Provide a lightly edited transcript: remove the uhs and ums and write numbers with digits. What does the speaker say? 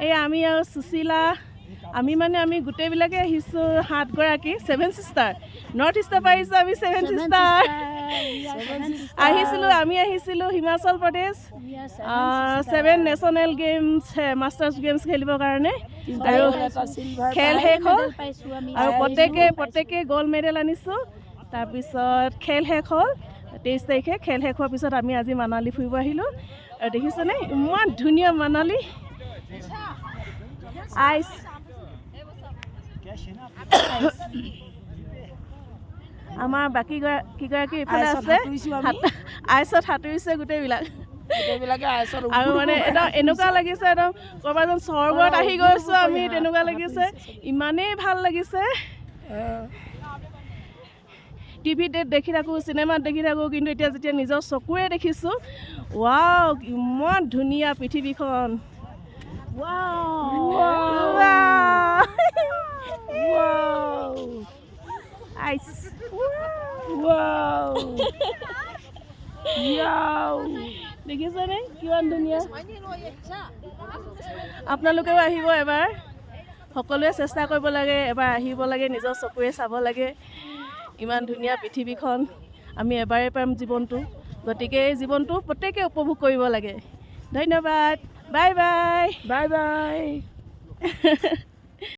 এই আমি আৰু সুশীলা আমি গোটেইবিলাকে আহিছোঁ 7 গৰাকী 7 সিষ্টাৰ নৰ্থ ইষ্টৰ পৰা আহিছোঁ আমি 7 সিষ্টাৰ আমি আহিছিলোঁ Himachal Pradesh 7 national games masters games খেলিবৰ কাৰণে আৰু খেল শেষ হ'ল আৰু প্ৰত্যেকে গ'ল্ড মেডেল আনিছোঁ তাৰপিছত খেল শেষ হ'ল 23 তাৰিখে খেল শেষ হোৱাৰ পিছত আমি আজি মানালী ফুৰিব আহিলোঁ আৰু দেখিছেনে ইমান ধুনীয়া মানালী আইচ আমাৰ বাকী কেইগৰাকী এইফালে আছে আইচত সাঁতুৰিছে গোটেইবিলাক আৰু মানে একদম এনেকুৱা লাগিছে একদম ক'ৰবাত যেন স্বৰ্গত আহি গৈছোঁ আমি তেনেকুৱা লাগিছে ইমানেই ভাল লাগিছে টিভিত দেখি থাকোঁ চিনেমাত দেখি থাকোঁ কিন্তু এতিয়া যেতিয়া নিজৰ চকুৰে দেখিছোঁ ৱাও ইমান ধুনীয়া পৃথিৱীখন আইচ দেখিছেনে কিমান ধুনীয়া আপোনালোকেও আহিব এবাৰ সকলোৱে চেষ্টা কৰিব লাগে এবাৰ আহিব লাগে নিজৰ চকুৰে চাব লাগে ইমান ধুনীয়া পৃথিৱীখন আমি এবাৰেই পাম জীৱনটো গতিকে এই জীৱনটো প্ৰত্যেকে উপভোগ কৰিব লাগে ধন্যবাদ বাই বাই